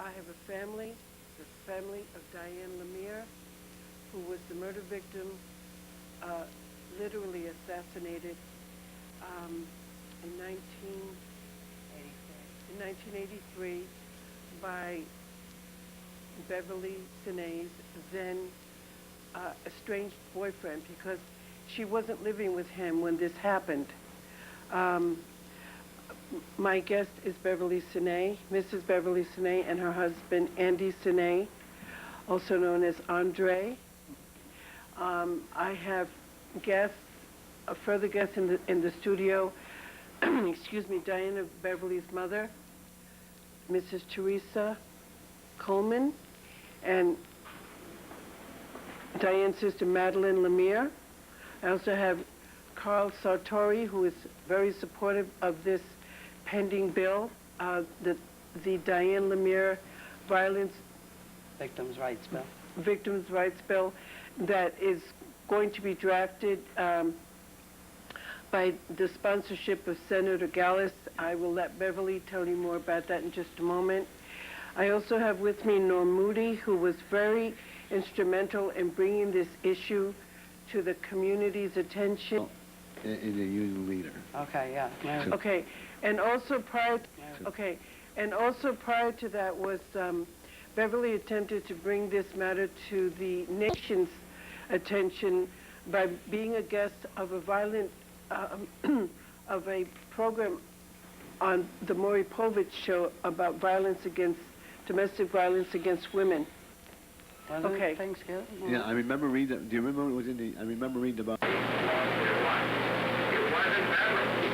I have a family, the family of Diane Lemire, who was the murder victim, literally assassinated in 1983 by Beverly Sine's then estranged boyfriend, because she wasn't living with him when this happened. My guest is Beverly Sine, Mrs. Beverly Sine, and her husband, Andy Sine, also known as Andre. I have guests, a further guest in the studio, excuse me, Diana Beverly's mother, Mrs. Teresa Coleman, and Diane's sister, Madeline Lemire. I also have Carl Sartori, who is very supportive of this pending bill, the Diane Lemire Victims' Rights Bill. Victims' Rights Bill, that is going to be drafted by the sponsorship of Senator Gallus. I will let Beverly tell you more about that in just a moment. I also have with me Norm Moody, who was very instrumental in bringing this issue to the community's attention. Is a union leader. Okay, yeah. Okay, and also prior to that was Beverly attempted to bring this matter to the nation's attention by being a guest of a program on the Maury Povich show about domestic violence against women. Wasn't it Thanksgiving? Yeah, I remember reading. Do you remember what was in the? I remember reading about. It wasn't Beverly.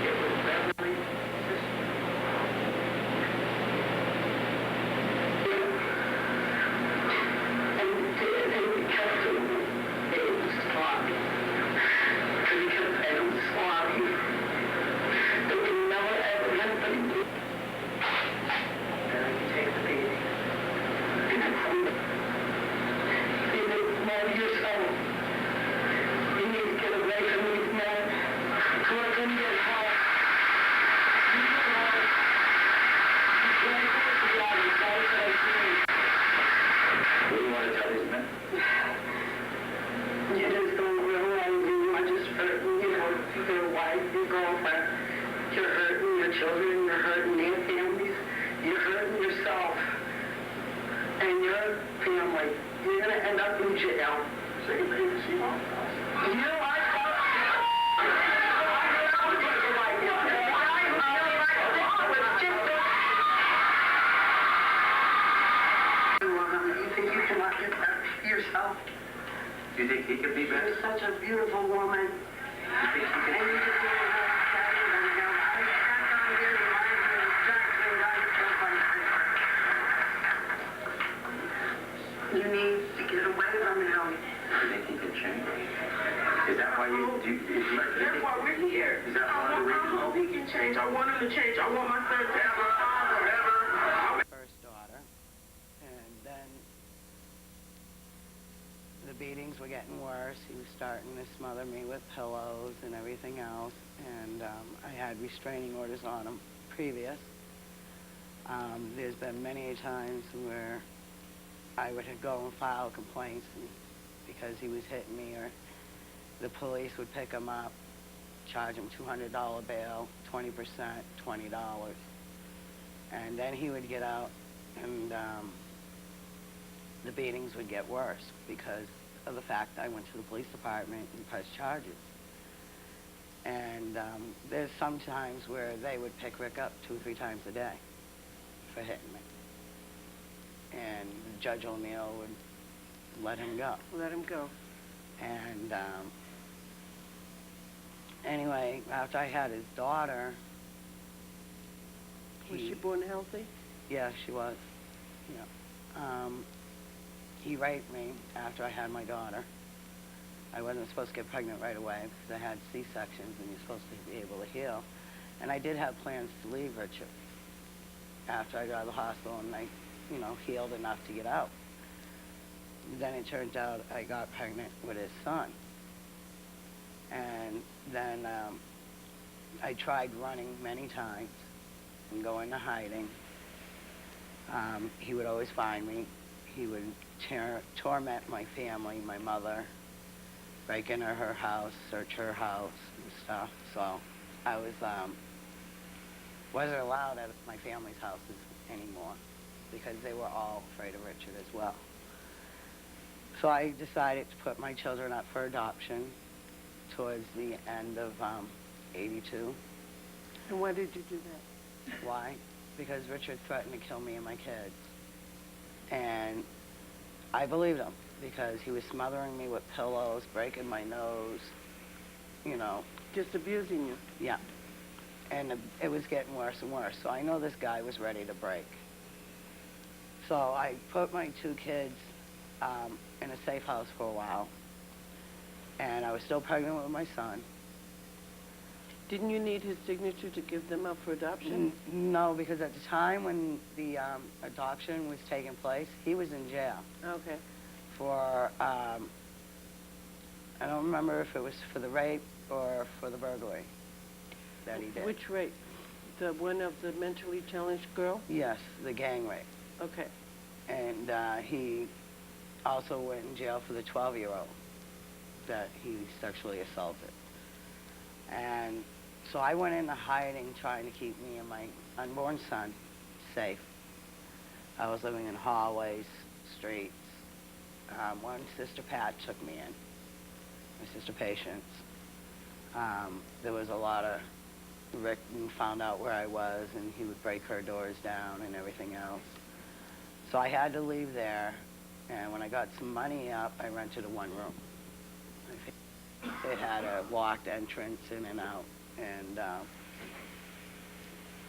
It was Beverly's sister. And we kept it. It was sloppy. And we kept it was sloppy. But we never ever let them do. And you take the beating. And it's love yourself. You need to get away from these men. Work in your house. What do you want to tell these men? You just don't realize you are just hurting, your wife, your girlfriend. You're hurting your children, you're hurting their families, you're hurting yourself and your family. You're going to end up in jail. So you made the scene off. You know, you think you cannot get that yourself? Do you think he could be better? You're such a beautiful woman. You think he could? And you just need to know you need to get away from him. You think he can change? Is that why you do? That's why we're here. Is that why we're here? I hope he can change. I want him to change. I want my son to have a father. First daughter, and then the beatings were getting worse. He was starting to smother me with pillows and everything else, and I had restraining orders on him previous. There's been many times where I would go and file complaints because he was hitting me, or the police would pick him up, charge him $200 bail, 20%, $20. And then he would get out, and the beatings would get worse because of the fact I went to the police department and pressed charges. And there's some times where they would pick Rick up 2 or 3 times a day for hitting me. And Judge O'Neill would let him go. Let him go. And anyway, after I had his daughter, Was she born healthy? Yeah, she was. Yeah. He raped me after I had my daughter. I wasn't supposed to get pregnant right away because I had C-sections and you're supposed to be able to heal. And I did have plans to leave Richard after I got out of the hospital and I, healed enough to get out. Then it turned out I got pregnant with his son. And then I tried running many times and going to hiding. He would always find me. He would torment my family, my mother, break into her house, search her house and stuff. So I wasn't allowed at my family's houses anymore because they were all afraid of Richard as well. So I decided to put my children up for adoption towards the end of 82. And why did you do that? Why? Because Richard threatened to kill me and my kids. And I believed him because he was smothering me with pillows, breaking my nose, you know. Just abusing you. Yeah. And it was getting worse and worse. So I know this guy was ready to break. So I put my 2 kids in a safe house for a while. And I was still pregnant with my son. Didn't you need his signature to give them up for adoption? No, because at the time when the adoption was taking place, he was in jail Okay. for, I don't remember if it was for the rape or for the burglary that he did. Which rape? The one of the mentally challenged girl? Yes, the gang rape. Okay. And he also went in jail for the 12-year-old that he sexually assaulted. And so I went into hiding trying to keep me and my unborn son safe. I was living in hallways, streets. One Sister Pat took me in, my sister Patience. There was a lot of, Rick found out where I was and he would break her doors down and everything else. So I had to leave there, and when I got some money up, I rented a 1-room. It had a locked entrance in and out, and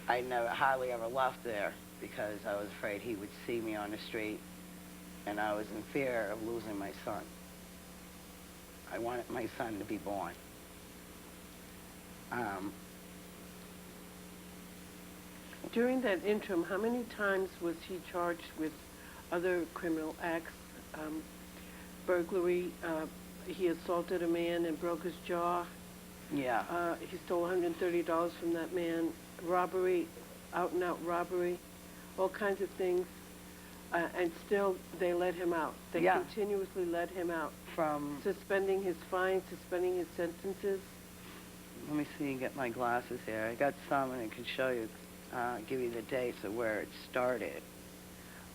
I hardly ever left there because I was afraid he would see me on the street, and I was in fear of losing my son. I wanted my son to be born. During that interim, how many times was he charged with other criminal acts? Burglary, he assaulted a man and broke his jaw. Yeah. He stole $130 from that man. Robbery, out-and-out robbery, all kinds of things. And still, they let him out. They Yeah. continuously let him out. From, Suspending his fines, suspending his sentences. let me see, get my glasses here. I got some and I can show you, give you the dates of where it started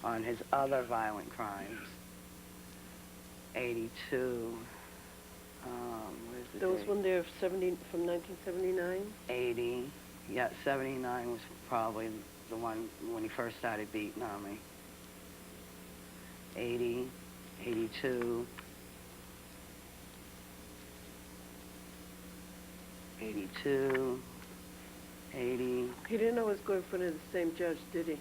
on his other violent crimes. 82. Where's the There was date? one there from 1979. 80. Yeah, 79 was probably the one when he first started beating on me. 80, 82, 82, 80. He didn't always go in front of the same judge, did he?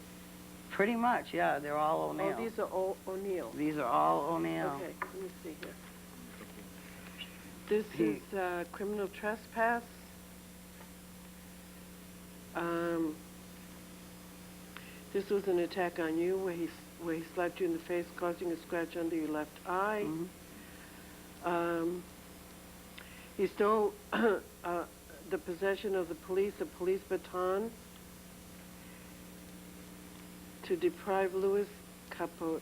Pretty much, yeah. They're all O'Neill. Oh, these are all O'Neill. These are all O'Neill. Okay, let me see here. This He- is criminal trespass. This was an attack on you where he slapped you in the face, causing a scratch under your left eye. Mhm. He stole the possession of a police baton to deprive Louis Capo,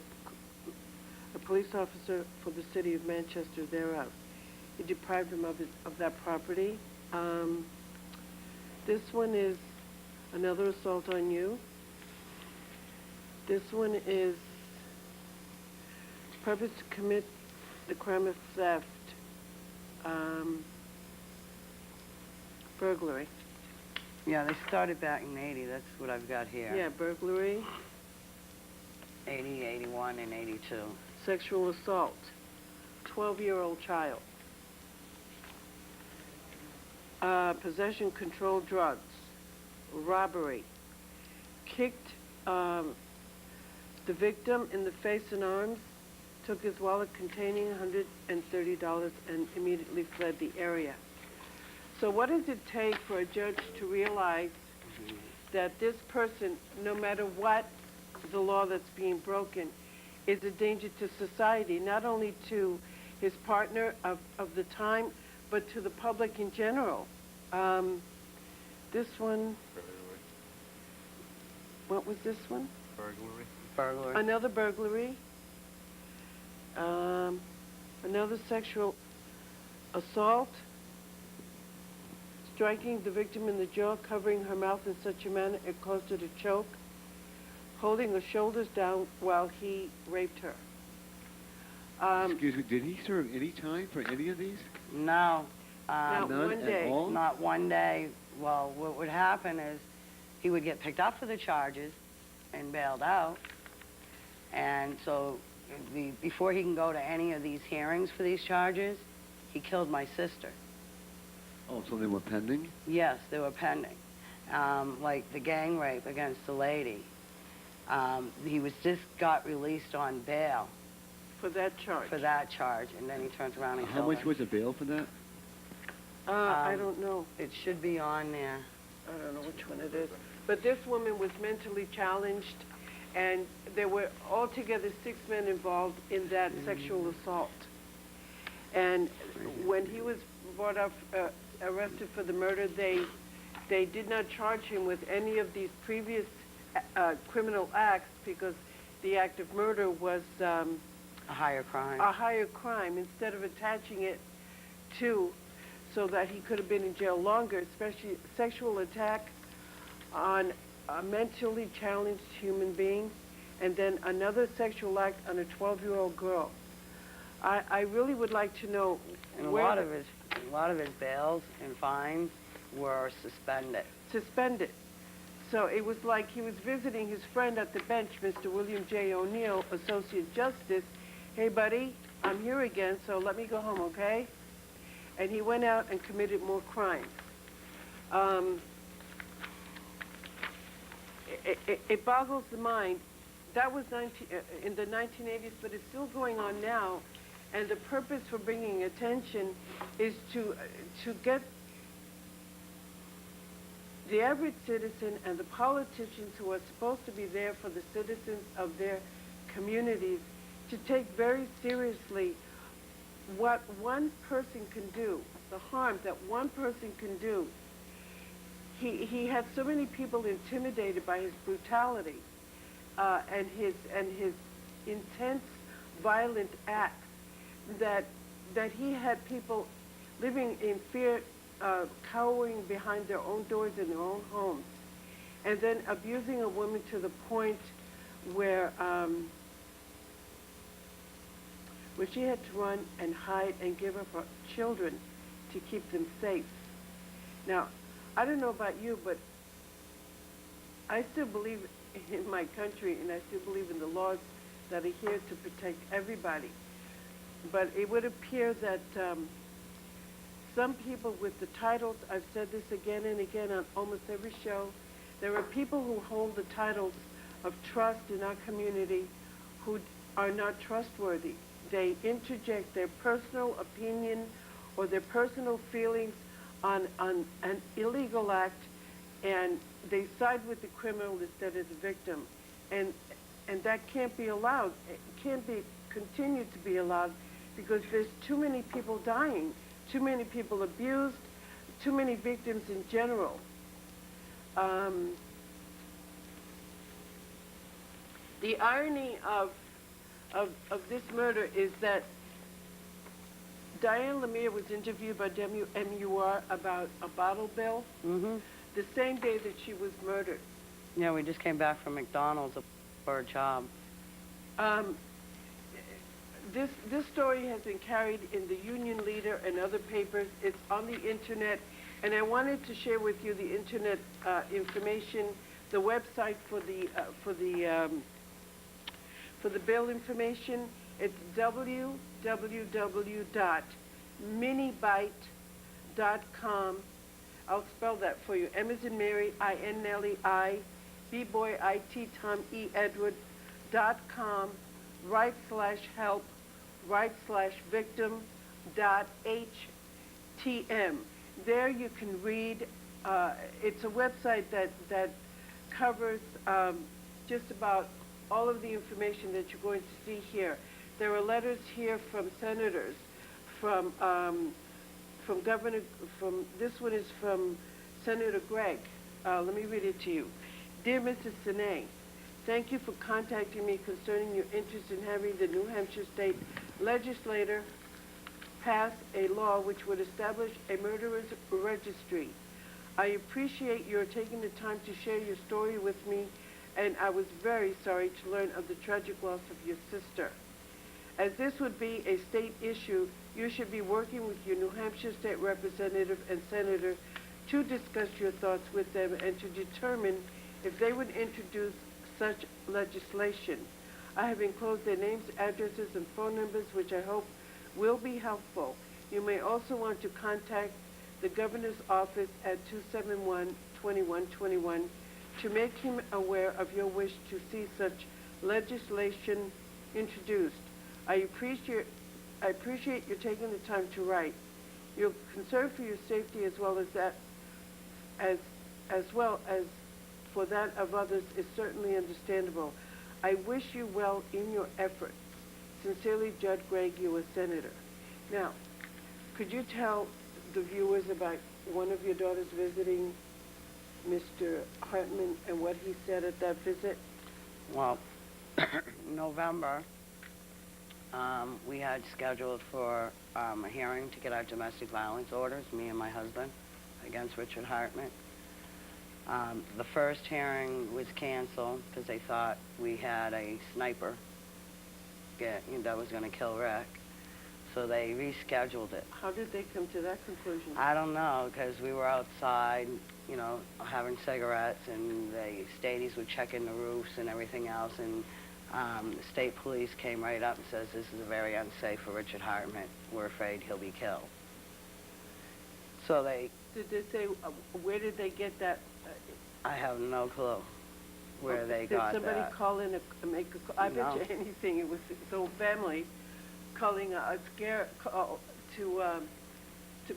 a police officer for the city of Manchester, thereof. He deprived him of that property. This one is another assault on you. This one is purpose to commit the crime of theft, burglary. Yeah, they started back in 80. That's what I've got here. Yeah, burglary, 80, 81, and 82. sexual assault, 12-year-old child, possession, controlled drugs, robbery, kicked the victim in the face and arms, took his wallet containing $130 and immediately fled the area. So what does it take for a judge to realize that this person, no matter what the law that's being broken, is a danger to society, not only to his partner of the time, but to the public in general? This one, what was this one? Burglary. Another burglary. Another sexual assault. Striking the victim in the jaw, covering her mouth in such a manner it caused her to choke. Holding her shoulders down while he raped her. Excuse me, did he serve any time for any of these? No. Not None one at day. all? Not one day. Well, what would happen is he would get picked up for the charges and bailed out. And so before he can go to any of these hearings for these charges, he killed my sister. Oh, so they were pending? Yes, they were pending. Like the gang rape against the lady. He was just got released on bail For that charge. for that charge, and then he turns around and How killed much her. was the bail for that? I don't know. It should be on there. I don't know which one it is. But this woman was mentally challenged, and there were altogether 6 men involved in that sexual assault. And when he was brought up, arrested for the murder, they did not charge him with any of these previous criminal acts because the act of murder was A higher crime. a higher crime instead of attaching it to so that he could have been in jail longer, especially sexual attack on a mentally challenged human being, and then another sexual act on a 12-year-old girl. I really would like to know And a where lot of his bails and fines were suspended. suspended. So it was like he was visiting his friend at the bench, Mr. William J. O'Neill, Associate Justice. Hey, buddy, I'm here again, so let me go home, okay? And he went out and committed more crimes. It boggles the mind. That was in the 1980s, but it's still going on now. And the purpose for bringing attention is to get the average citizen and the politicians who are supposed to be there for the citizens of their communities to take very seriously what one person can do, the harm that one person can do. He had so many people intimidated by his brutality and his intense, violent acts that he had people living in fear, cowering behind their own doors in their own homes, and then abusing a woman to the point where she had to run and hide and give up her children to keep them safe. Now, I don't know about you, but I still believe in my country, and I still believe in the laws that are here to protect everybody. But it would appear that some people with the titles, I've said this again and again on almost every show, there are people who hold the titles of trust in our community who are not trustworthy. They interject their personal opinion or their personal feelings on an illegal act, and they side with the criminal instead of the victim. And that can't be allowed. It can't be continued to be allowed because there's too many people dying, too many people abused, too many victims in general. The irony of this murder is that Diane Lemire was interviewed by WMUR about a bottle bill the same day that she was murdered. Yeah, we just came back from McDonald's for a job. This story has been carried in the Union Leader and other papers. It's on the internet, and I wanted to share with you the internet information, the website for the bill information. It's www.minibite.com. I'll spell that for you. M as in Mary, I-N Nelly, I, B-boy, I-T, Tom, E, Edward, .com, /help, /victim, .htm. There you can read, it's a website that covers just about all of the information that you're going to see here. There are letters here from senators, from Governor, this one is from Senator Gregg. Let me read it to you. Dear Mrs. Sinay, Thank you for contacting me concerning your interest in having the New Hampshire State Legislature pass a law which would establish a murderer's registry. I appreciate your taking the time to share your story with me, and I was very sorry to learn of the tragic loss of your sister. As this would be a state issue, you should be working with your New Hampshire State Representative and Senator to discuss your thoughts with them and to determine if they would introduce such legislation. I have enclosed their names, addresses, and phone numbers, which I hope will be helpful. You may also want to contact the governor's office at 271-2121 to make him aware of your wish to see such legislation introduced. I appreciate you taking the time to write. Your concern for your safety as well as for that of others is certainly understandable. I wish you well in your efforts. Sincerely, Judd Gregg, U.S. Senator. Now, could you tell the viewers about one of your daughters visiting Mr. Hartman and what he said at that visit? Well, November, we had scheduled for a hearing to get our domestic violence orders, me and my husband, against Richard Hartman. The first hearing was canceled because they thought we had a sniper that was going to kill Rick. So they rescheduled it. How did they come to that conclusion? I don't know, because we were outside, having cigarettes, and the stadies were checking the roofs and everything else, and the state police came right up and says, this is very unsafe for Richard Hartman. We're afraid he'll be killed. So they... Did they say, where did they get that? I have no clue where they got that. Did somebody call in make a call? I bet you anything. It was his whole family calling a scare call to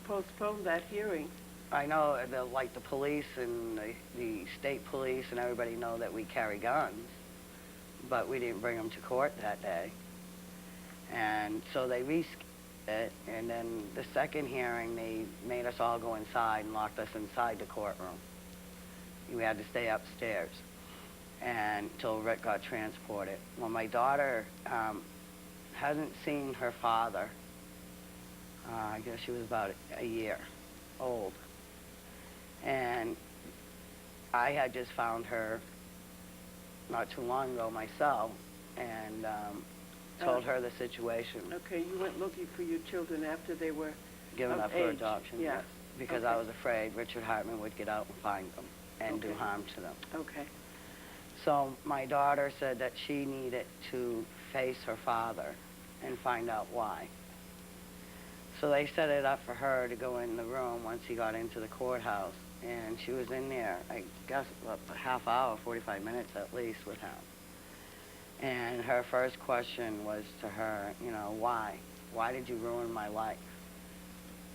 postpone that hearing. I know, the police and the state police and everybody know that we carry guns, but we didn't bring them to court that day. And so they rescheduled it, and then the second hearing, they made us all go inside and locked us inside the courtroom. We had to stay upstairs until Rick got transported. Well, my daughter hasn't seen her father. I guess she was about a year old. And I had just found her not too long ago myself, and told her the situation. Okay, you went looking for your children after they were Given of up for age. adoption, Yes. because Okay. I was afraid Richard Hartman would get out and find them and do Okay. harm to them. Okay. So my daughter said that she needed to face her father and find out why. So they set it up for her to go in the room once he got into the courthouse, and she was in there, I guess, a half hour, 45 minutes at least with him. And her first question was to her, why? Why did you ruin my life?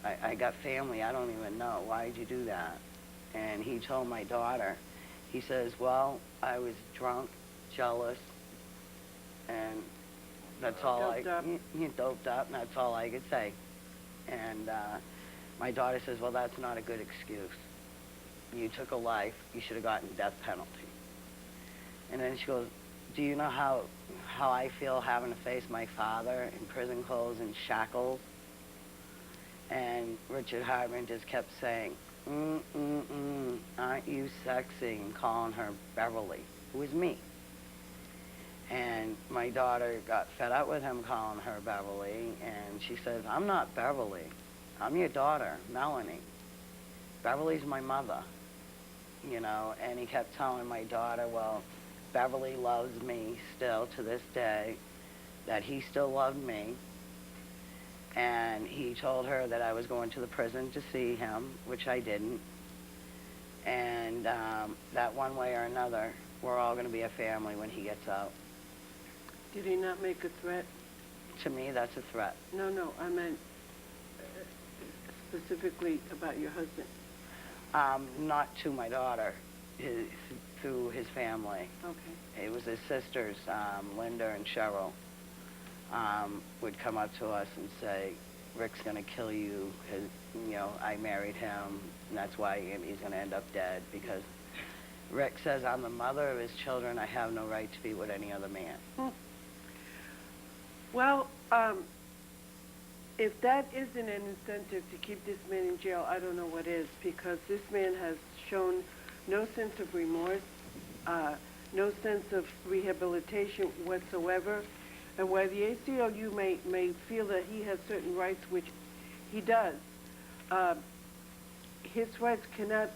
I got family, I don't even know. Why did you do that? And he told my daughter, he says, well, I was drunk, jealous, and that's all Doped up. He doped up, and that's all I could say. And my daughter says, well, that's not a good excuse. You took a life, you should have gotten death penalty. And then she goes, do you know how I feel having to face my father in prison clothes and shackles? And Richard Hartman just kept saying, aren't you sexy, and calling her Beverly, who was me. And my daughter got fed up with him calling her Beverly, and she says, I'm not Beverly. I'm your daughter, Melanie. Beverly's my mother, and he kept telling my daughter, well, Beverly loves me still to this day, that he still loved me. And he told her that I was going to the prison to see him, which I didn't. And that one way or another, we're all going to be a family when he gets out. Did he not make a threat? To me, that's a threat. No, I meant specifically about your husband. Not to my daughter, through his family. Okay. It was his sisters, Linda and Cheryl, would come up to us and say, Rick's going to kill you. I married him, and that's why he's going to end up dead, because Rick says I'm the mother of his children. I have no right to be with any other man. Well, if that isn't an incentive to keep this man in jail, I don't know what is, because this man has shown no sense of remorse, no sense of rehabilitation whatsoever. And while the ACLU may feel that he has certain rights, which he does, his rights cannot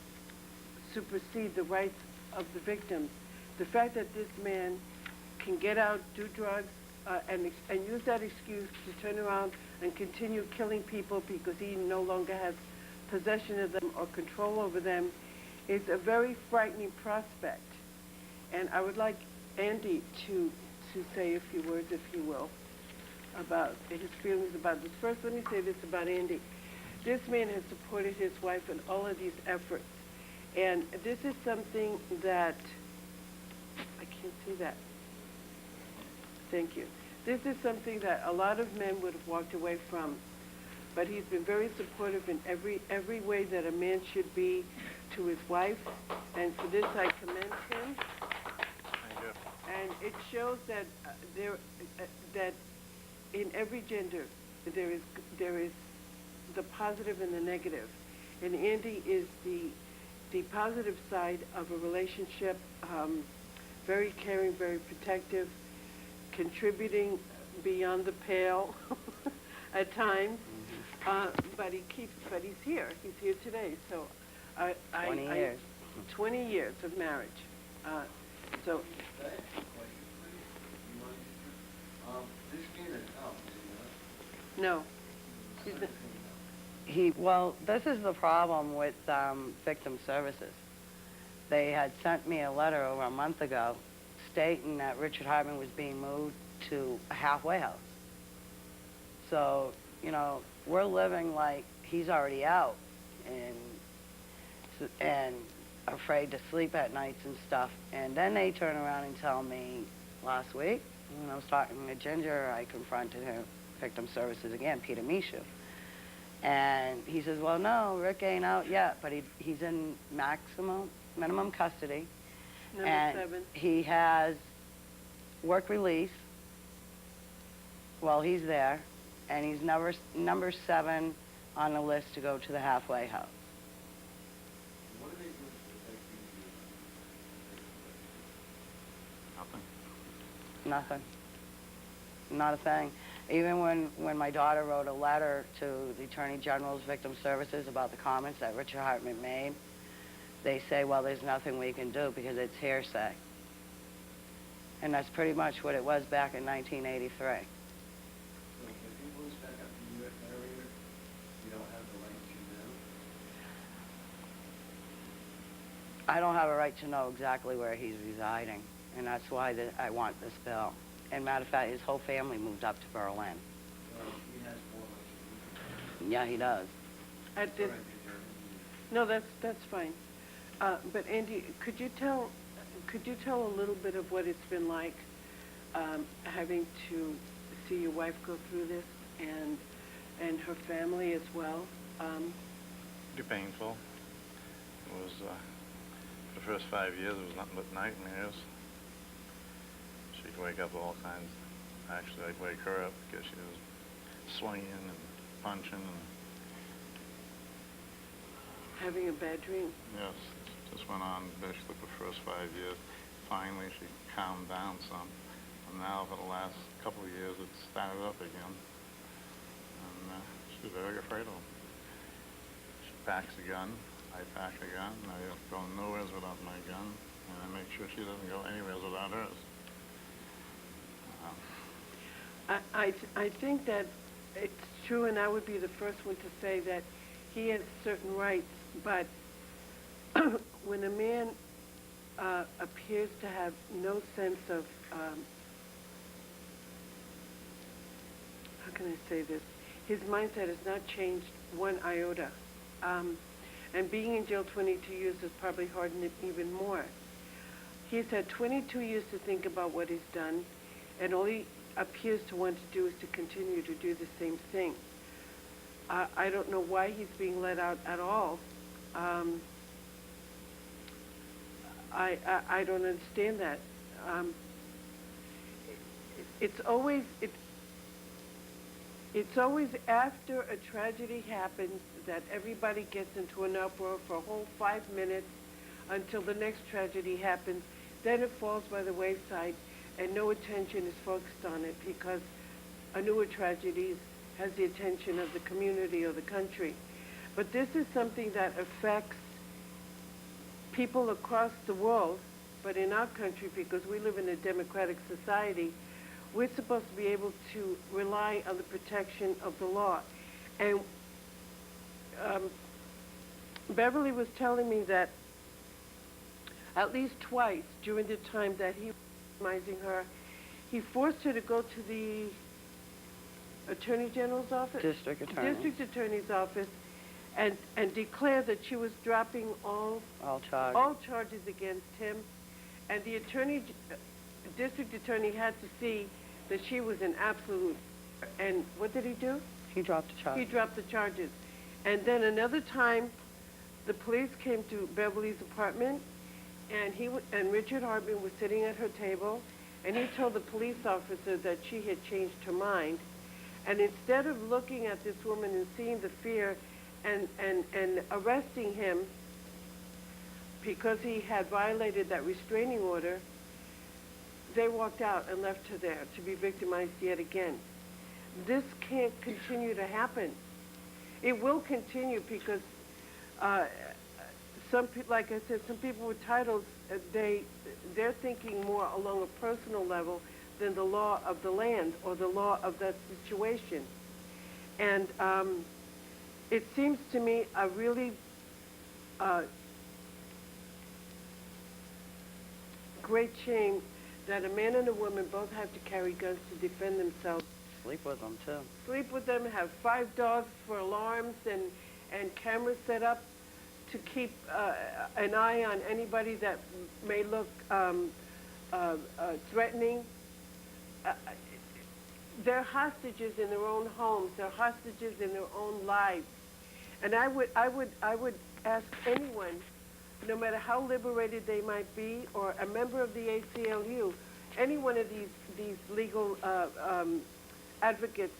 supersede the rights of the victims. The fact that this man can get out, do drugs, and use that excuse to turn around and continue killing people because he no longer has possession of them or control over them is a very frightening prospect. And I would like Andy to say a few words, if you will, about his feelings about this. First, let me say this about Andy. This man has supported his wife in all of these efforts. And this is something that, I can't see that. Thank you. This is something that a lot of men would have walked away from. But he's been very supportive in every way that a man should be to his wife. And for this, I commend him. Thank you. And it shows that that in every gender there is the positive and the negative, and Andy is the positive side of a relationship, very caring, very protective, contributing beyond the pale at times, but he's here today. So 20 years. 20 years of marriage. So. This man is out, is he not? No. Well, this is the problem with victim services. They had sent me a letter over a month ago stating that Richard Hartman was being moved to a halfway house. So, you know, we're living like he's already out and afraid to sleep at nights and stuff. And then they turn around and tell me last week, when I was talking to Ginger, I confronted him, victim services again, Peter Mishu. And he says, well, no, Rick ain't out yet, but he's in minimum custody. Number 7. He has work release while he's there, and he's number 7 on the list to go to the halfway house. What do they do to protect you? Nothing. Nothing. Not a thing. Even when my daughter wrote a letter to the Attorney General's Victim Services about the comments that Richard Hartman made, they say, well, there's nothing we can do because it's hearsay. And that's pretty much what it was back in 1983. So if he moves back up to the U.S. area, you don't have the right to know? I don't have a right to know exactly where he's residing, and that's why I want this bill. And matter of fact, his whole family moved up to Berlin. Well, he has more rights. Yeah, he does. At this, no, that's fine. But Andy, could you tell a little bit of what it's been like having to see your wife go through this and her family as well? Pretty painful. It was, the first 5 years, it was nothing but nightmares. She'd wake up all kinds. Actually, I'd wake her up because she was swinging and punching and... Having a bad dream? Yes, this went on basically the first 5 years. Finally, she calmed down some. And now, for the last couple of years, it's started up again. And she's very afraid of him. She packs a gun. I pack a gun. I go nowhere without my gun. And I make sure she doesn't go anywhere without hers. I think that it's true, and I would be the first one to say that he has certain rights, but when a man appears to have no sense of, how can I say this? His mindset has not changed one iota. And being in jail 22 years has probably hardened it even more. He's had 22 years to think about what he's done, and all he appears to want to do is to continue to do the same thing. I don't know why he's being let out at all. I don't understand that. It's always it's always after a tragedy happens that everybody gets into an uproar for a whole 5 minutes until the next tragedy happens. Then it falls by the wayside, and no attention is focused on it because a newer tragedy has the attention of the community or the country. But this is something that affects people across the world, but in our country, because we live in a democratic society, we're supposed to be able to rely on the protection of the law. And Beverly was telling me that at least twice during the time that he was victimizing her, he forced her to go to the Attorney General's office? District Attorney. District Attorney's office, and declare that she was dropping all charges against him. And the district attorney had to see that she was an absolute, and what did he do? He dropped the charge. He dropped the charges. And then another time, the police came to Beverly's apartment, and Richard Hartman was sitting at her table, and he told the police officer that she had changed her mind. And instead of looking at this woman and seeing the fear and arresting him because he had violated that restraining order, they walked out and left her there to be victimized yet again. This can't continue to happen. It will continue because like I said, some people with titles, they're thinking more along a personal level than the law of the land or the law of that situation. And it seems to me a really great shame that a man and a woman both have to carry guns to defend themselves. Sleep with them, too. Sleep with them, have 5 dogs for alarms and cameras set up to keep an eye on anybody that may look threatening. They're hostages in their own homes. They're hostages in their own lives. And I would ask anyone, no matter how liberated they might be, or a member of the ACLU, any one of these legal advocates,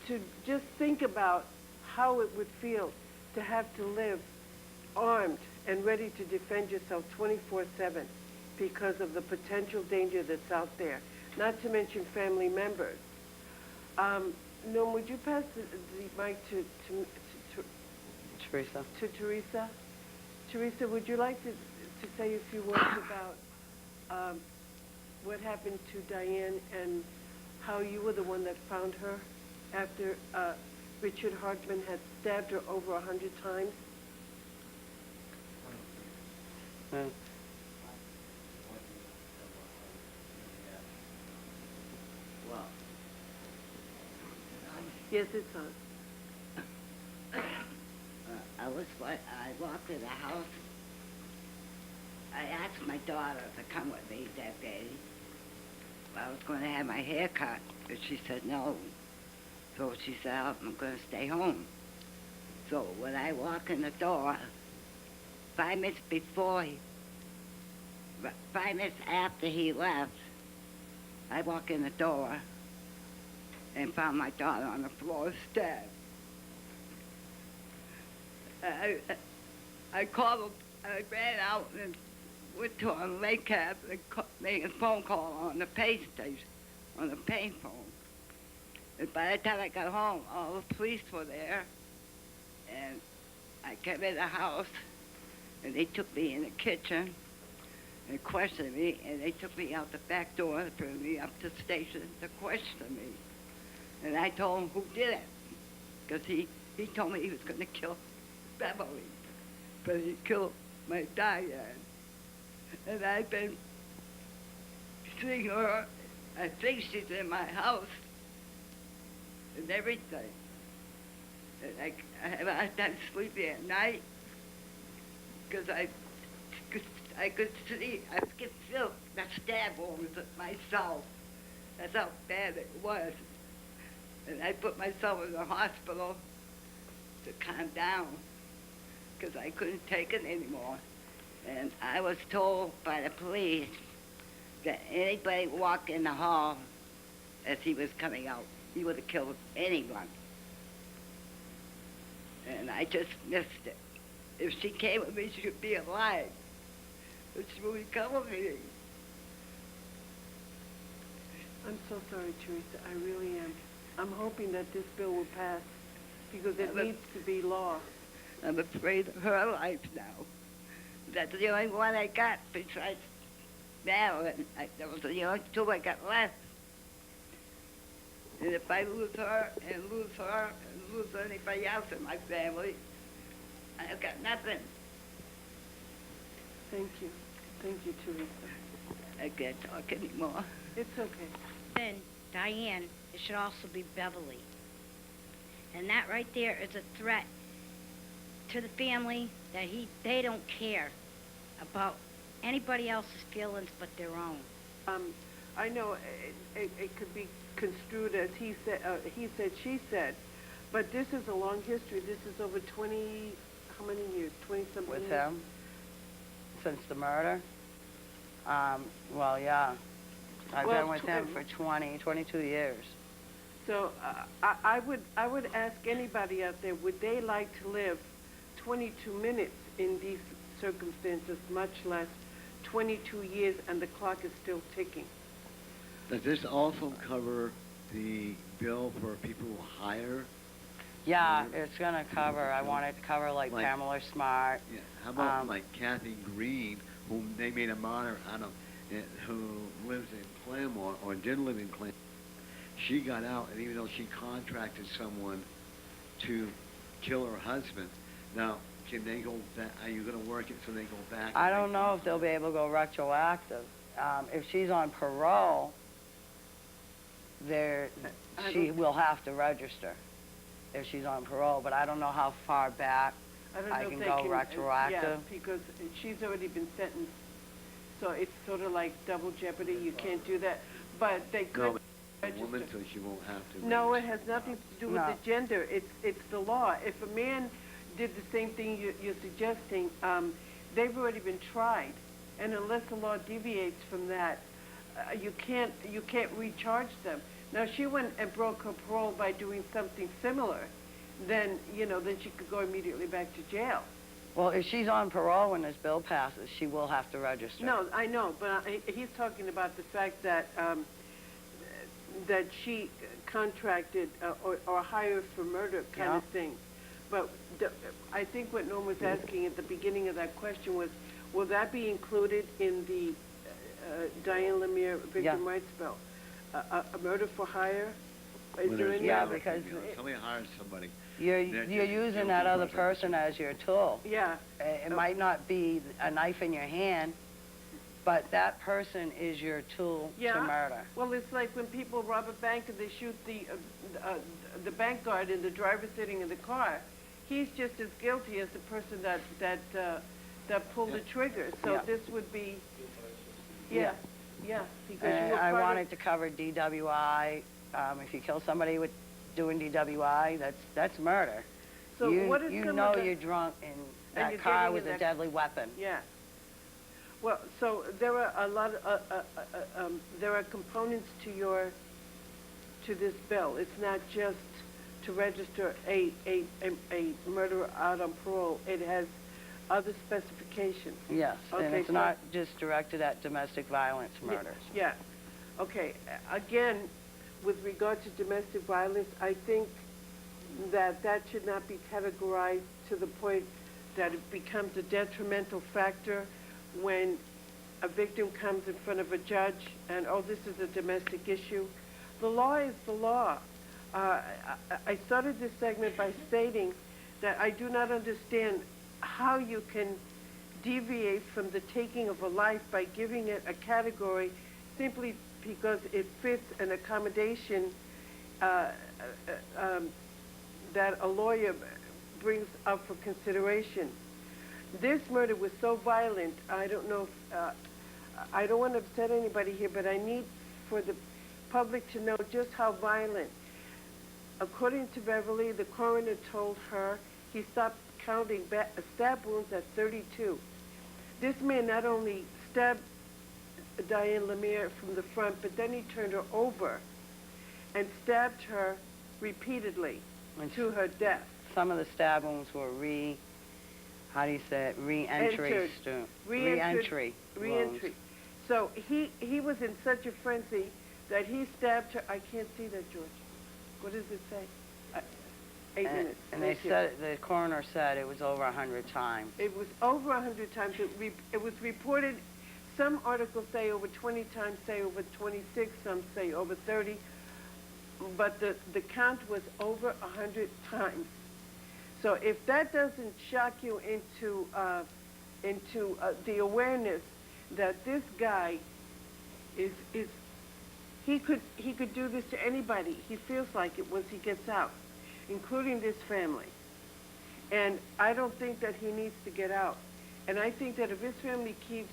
to just think about how it would feel to have to live armed and ready to defend yourself 24/7 because of the potential danger that's out there, not to mention family members. Noam, would you pass the mic to Teresa. Teresa? Teresa, would you like to say a few words about what happened to Diane and how you were the one that found her after Richard Hartman had stabbed her over 100 times? Yeah. Well, Yes, it's on. I walked in the house. I asked my daughter to come with me that day. I was going to have my hair cut, but she said no. So she said, I'm going to stay home. So when I walk in the door, 5 minutes after he left, I walk in the door and found my daughter on the floor stabbed. I called him, I ran out and went to a lake cab and made a phone call on the pay station, on the pay phone. And by the time I got home, all the police were there, and I came in the house, and they took me in the kitchen and questioned me, and they took me out the back door and brought me up to the station to question me. And I told him who did it, because he told me he was going to kill Beverly, but he killed my Diane. And I've been seeing her. I think she's in my house and everything. And I have a hard time sleeping at night because I could see, I could feel the stab wounds myself. That's how bad it was. And I put myself in the hospital to calm down because I couldn't take it anymore. And I was told by the police that anybody walk in the hall as he was coming out, he would have killed anyone. And I just missed it. If she came with me, she would be alive. But she wouldn't come with me. I'm so sorry, Teresa. I really am. I'm hoping that this bill will pass because it needs to be law. I'm afraid of her life now. That's the only one I got besides Madeline. That was the only two I got left. And if I lose her and lose her and lose anybody else in my family, I've got nothing. Thank you. Thank you, Teresa. I can't talk anymore. It's okay. Then Diane, it should also be Beverly. And that right there is a threat to the family that they don't care about anybody else's feelings but their own. I know it could be construed as he said, she said, but this is a long history. This is over 20, how many years? 20-something years? With him? Since the murder? Well, yeah. I've Well, been with him for 22 years. So I would ask anybody out there, would they like to live 22 minutes in these circumstances, much less 22 years, and the clock is still ticking? Does this also cover the bill for people who hire? Yeah, it's going to cover, I want it to cover like Pamela Smart. Yeah. How about like Kathy Green, whom they made a martyr out of, who lives in Claremont, or did live in Claremont? She got out, and even though she contracted someone to kill her husband, now, can they go back? Are you going to work it so they go back? I don't know if they'll be able to go retroactive. If she's on parole, she will have to register if she's on parole, but I don't know how far back I don't know I if can they go retroactive. Yeah, because she's already been sentenced, so it's sort of like double jeopardy. You can't do that, but they could No, a register. woman, so she won't have to. No, it register. has nothing to do with No. the gender. It's the law. If a man did the same thing you're suggesting, they've already been tried, and unless the law deviates from that, you can't recharge them. Now, she went and broke her parole by doing something similar, then she could go immediately back to jail. Well, if she's on parole when this bill passes, she will have to register. No, I know, but he's talking about the fact that that she contracted or hired for murder kind of thing. But I think what Norm was asking at the beginning of that question was, will that be included in the Diane Lemire victim rights bill? A murder for hire? Is When there there's any Yeah, murder, because somebody hires somebody. You're They're using guilty that other person. person as your tool. Yeah. It might not be a knife in your hand, but that person is your tool Yeah. to murder. Well, it's like when people rob a bank and they shoot the bank guard and the driver sitting in the car. He's just as guilty as the person that pulled the trigger. So Yeah. this would be, Yeah. because you And were I part wanted of, to cover DWI. If you kill somebody with doing DWI, that's murder. So what is you some know of the- you're drunk in that you're car getting with in a that- deadly weapon. Yeah. Well, so there are a lot of, there are components to this bill. It's not just to register a murderer out on parole. It has other specifications. Yes, and Okay, it's so- not just directed at domestic violence murders. Yeah. Okay. Again, with regard to domestic violence, I think that should not be categorized to the point that it becomes a detrimental factor when a victim comes in front of a judge and, oh, this is a domestic issue. The law is the law. I started this segment by stating that I do not understand how you can deviate from the taking of a life by giving it a category simply because it fits an accommodation that a lawyer brings up for consideration. This murder was so violent, I don't know if, I don't want to upset anybody here, but I need for the public to know just how violent. According to Beverly, the coroner told her he stopped counting stab wounds at 32. This man not only stabbed Diane Lemire from the front, but then he turned her over and stabbed her repeatedly And to her death. some of the stab wounds were how do you say it, re-entry Entered. re-entry wounds. Re-entry. So he was in such a frenzy that he stabbed her. I can't see that, George. What does it say? 8 minutes. And they Thank you. said, the coroner said it was over 100 times. It was over 100 times. It was reported, some articles say over 20 times, say over 26, some say over 30, but the count was over 100 times. So if that doesn't shock you into the awareness that this guy is he could do this to anybody. He feels like it once he gets out, including this family. And I don't think that he needs to get out. And I think that if his family keeps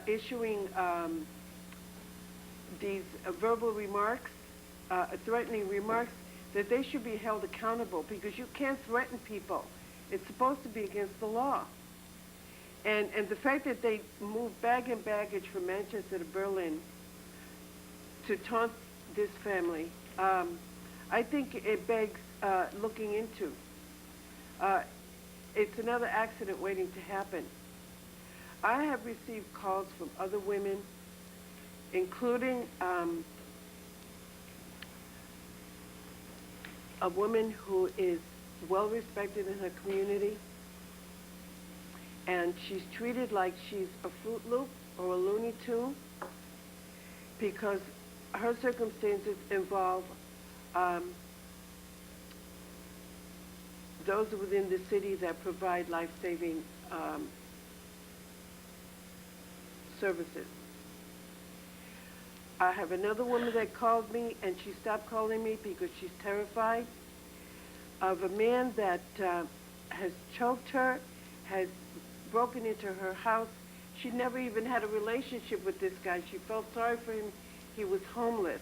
issuing these verbal remarks, threatening remarks, that they should be held accountable, because you can't threaten people. It's supposed to be against the law. And the fact that they moved bag and baggage from Manchester to Berlin to taunt this family, I think it begs looking into. It's another accident waiting to happen. I have received calls from other women, including a woman who is well respected in her community, and she's treated like she's a Fruit Loop or a Looney Tune, because her circumstances involve those within the city that provide life-saving services. I have another woman that called me, and she stopped calling me because she's terrified of a man that has choked her, has broken into her house. She never even had a relationship with this guy. She felt sorry for him. He was homeless.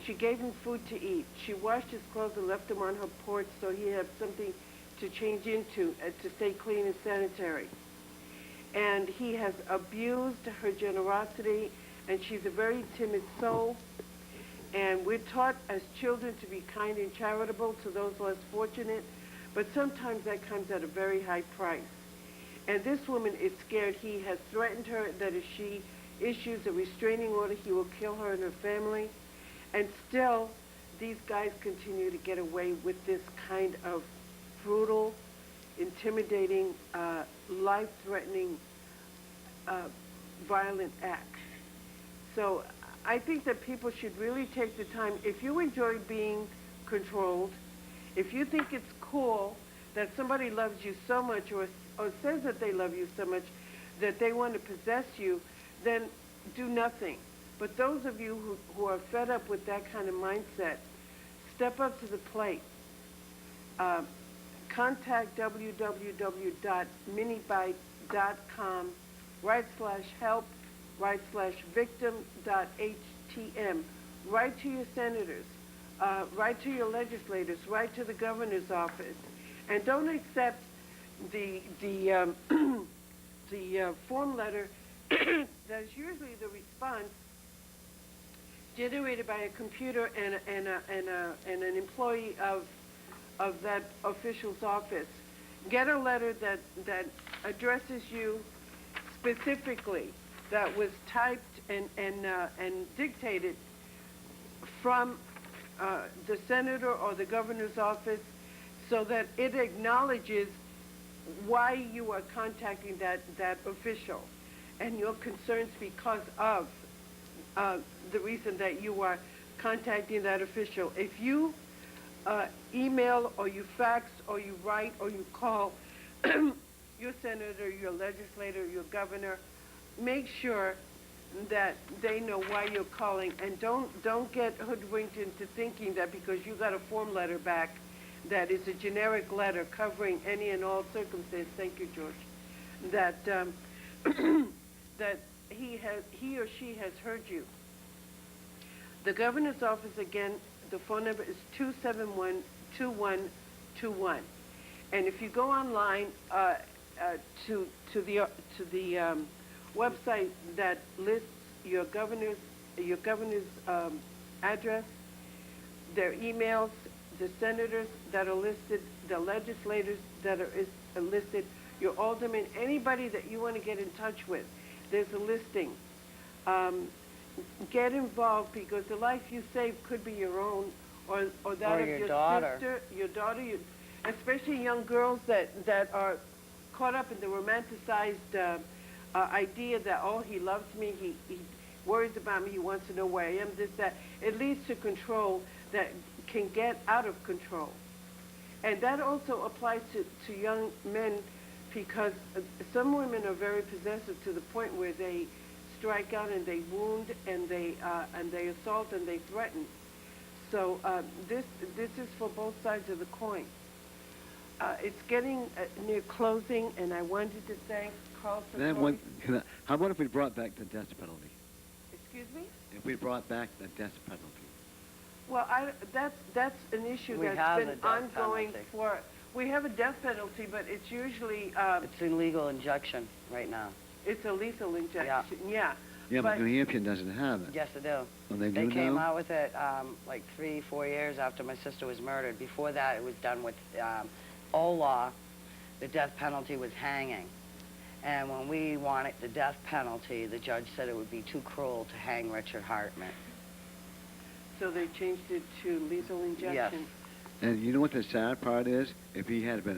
She gave him food to eat. She washed his clothes and left him on her porch so he had something to change into to stay clean and sanitary. And he has abused her generosity, and she's a very timid soul. And we're taught as children to be kind and charitable to those less fortunate, but sometimes that comes at a very high price. And this woman is scared. He has threatened her that if she issues a restraining order, he will kill her and her family. And still, these guys continue to get away with this kind of brutal, intimidating, life-threatening, violent acts. So I think that people should really take the time. If you enjoy being controlled, if you think it's cool that somebody loves you so much or says that they love you so much that they want to possess you, then do nothing. But those of you who are fed up with that kind of mindset, step up to the plate. Contact www.minibite.com/help/victim.htm. Write to your senators, write to your legislators, write to the governor's office, and don't accept the form letter that is usually the response generated by a computer and an employee of that official's office. Get a letter that addresses you specifically, that was typed and dictated from the senator or the governor's office, so that it acknowledges why you are contacting that official and your concerns because of the reason that you are contacting that official. If you email or you fax or you write or you call your senator, your legislator, your governor, make sure that they know why you're calling, and don't get hoodwinked into thinking that because you got a form letter back that is a generic letter covering any and all circumstances, thank you, George, that that he or she has heard you. The governor's office, again, the phone number is 271-2121. And if you go online, to the website that lists your governor's address, their emails, the senators that are listed, the legislators that are listed, your aldermen, anybody that you want to get in touch with. There's a listing. Get involved, because the life you save could be your own or that Or of your your daughter. sister, your daughter, especially young girls that are caught up in the romanticized idea that, oh, he loves me, he worries about me, he wants to know where I am, this, that. It leads to control that can get out of control. And that also applies to young men, because some women are very possessive to the point where they strike out and they wound and they assault and they threaten. So this is for both sides of the coin. It's getting near closing, and I wanted to thank Carl Sartori. How about if we brought back the death penalty? Excuse me? If we brought back the death penalty? Well, that's an issue We that's have been the death ongoing penalty. for. We have a death penalty, but it's usually It's illegal injection right now. it's a lethal injection. Yeah. Yeah, but New Hampshire doesn't have it. Yes, they do. Oh, they They do came now? out with it like 3-4 years after my sister was murdered. Before that, it was done with old law. The death penalty was hanging. And when we wanted the death penalty, the judge said it would be too cruel to hang Richard Hartman. So they changed it to lethal injection. Yes. And you know what the sad part is? If your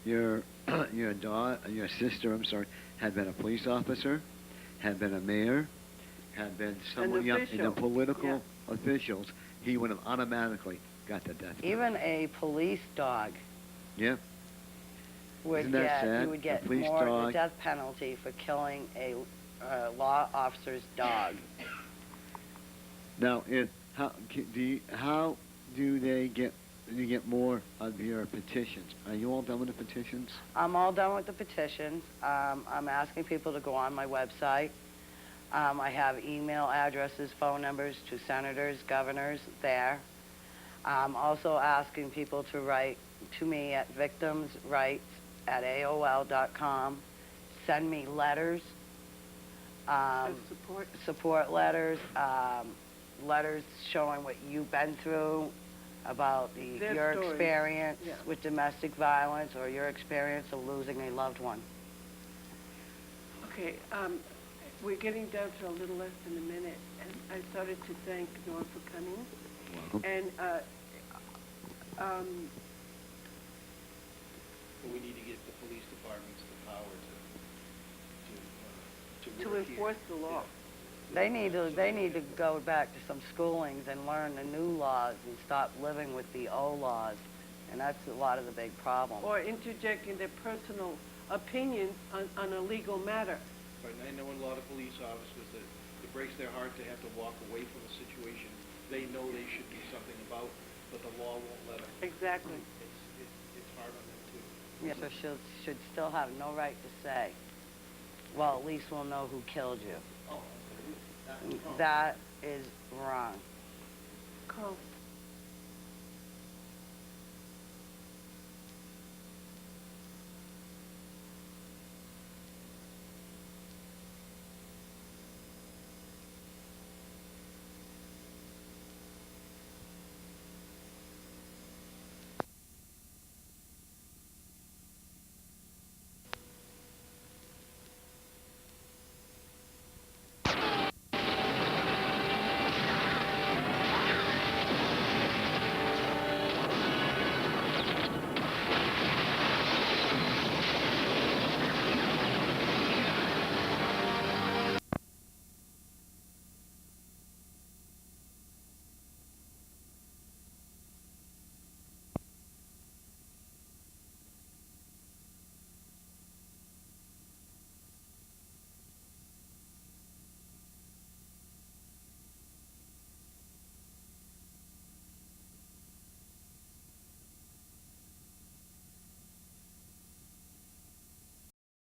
your sister, had been a police officer, had been a mayor, had been someone in the official. political officials, he would have automatically got the death penalty. Even a police dog Yeah. would Isn't that sad? you would get A police more dog. the death penalty for killing a law officer's dog. Now, how do they get? You get more of your petitions. Are you all done with the petitions? I'm all done with the petitions. I'm asking people to go on my website. I have email addresses, phone numbers to senators, governors there. I'm also asking people to write to me at victimsrights@aol.com. Send me letters, As support. support letters, letters showing what you've been through, about Their your stories. experience Yeah. with domestic violence or your experience of losing a loved one. Okay, we're getting down to a little less than a minute, and I started to thank Norfolk Cummings. Welcome. And We need to give the police departments the power to to work here. enforce the law. They need to go back to some schoolings and learn the new laws and stop living with the old laws. And that's a lot of the big problem. Or interjecting their personal opinions on a legal matter. Right, and I know a lot of police officers that it breaks their heart to have to walk away from a situation they know they should do something about, but the law won't let them. Exactly. It's hard on them too. Yeah, so she should still have no right to say, well, at least we'll know who killed you. Oh, absolutely. That is wrong. Carl,